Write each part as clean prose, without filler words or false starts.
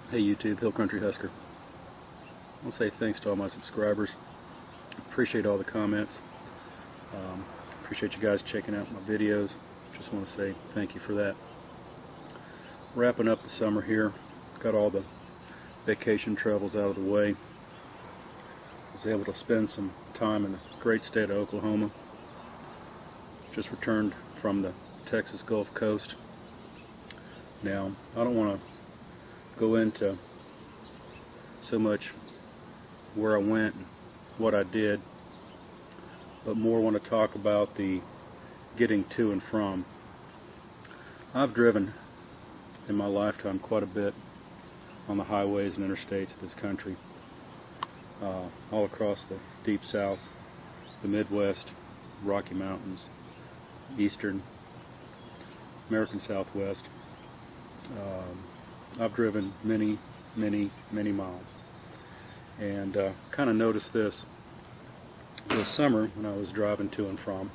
Hey YouTube, Hill Country Husker. I want to say thanks to all my subscribers. Appreciate all the comments. Appreciate you guys checking out my videos. Just want to say thank you for that. Wrapping up the summer here. Got all the vacation travels out of the way. Was able to spend some time in the great state of Oklahoma. Just returned from the Texas Gulf Coast. Now, I don't want to go into so much where I went and what I did, but more want to talk about the getting to and from. I've driven in my lifetime quite a bit on the highways and interstates of this country, all across the deep south, the Midwest, Rocky Mountains, Eastern, American Southwest. I've driven many miles, and kind of noticed this summer when I was driving to and from,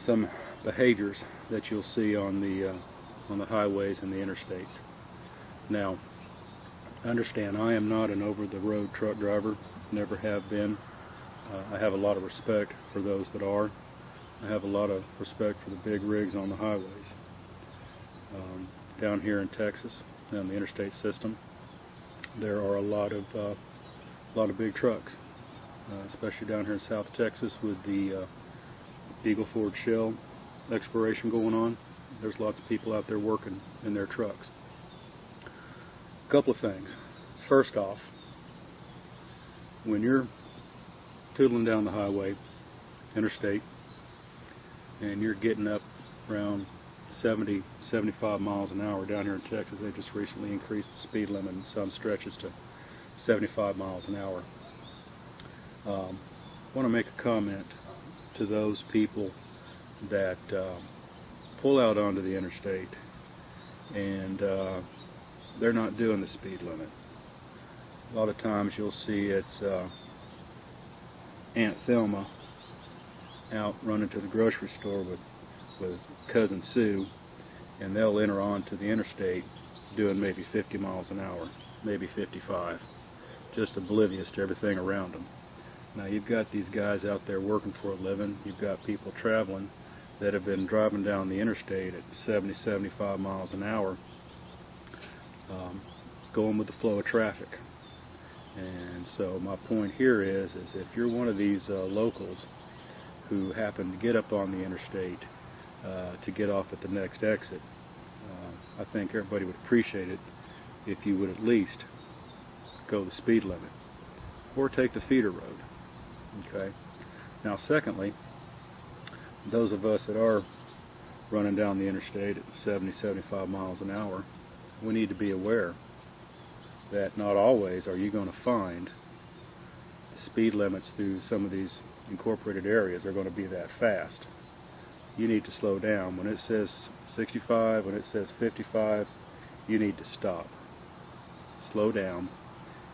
some behaviors that you'll see on the highways and the interstates. Now, understand, I am not an over-the-road truck driver, never have been. I have a lot of respect for those that are. I have a lot of respect for the big rigs on the highways. Down here in Texas, on the interstate system, there are a lot of big trucks, especially down here in South Texas with the Eagle Ford Shell exploration going on. There's lots of people out there working in their trucks. A couple of things. First off, when you're tootling down the highway, interstate, and you're getting up around 70-75 miles an hour. Down here in Texas, they just recently increased the speed limit in some stretches to 75 miles an hour. I want to make a comment to those people that pull out onto the interstate and they're not doing the speed limit. A lot of times you'll see it's Aunt Thelma out running to the grocery store with Cousin Sue, and they'll enter onto the interstate doing maybe 50 miles an hour, maybe 55, just oblivious to everything around them. Now you've got these guys out there working for a living. You've got people traveling that have been driving down the interstate at 70-75 miles an hour, going with the flow of traffic. And so my point here is if you're one of these locals who happen to get up on the interstate to get off at the next exit, I think everybody would appreciate it if you would at least go the speed limit or take the feeder road. Okay. Now, secondly, those of us that are running down the interstate at 70-75 miles an hour, we need to be aware that not always are you going to find the speed limits through some of these incorporated areas are going to be that fast. You need to slow down. When it says 65, when it says 55, you need to stop, slow down,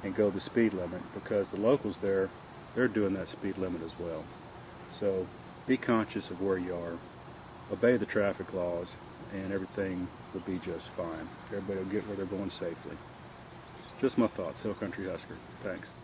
and go the speed limit, because the locals there, they're doing that speed limit as well. So be conscious of where you are, obey the traffic laws, and everything will be just fine. Everybody will get where they're going safely. Just my thoughts. Hill Country Husker. Thanks.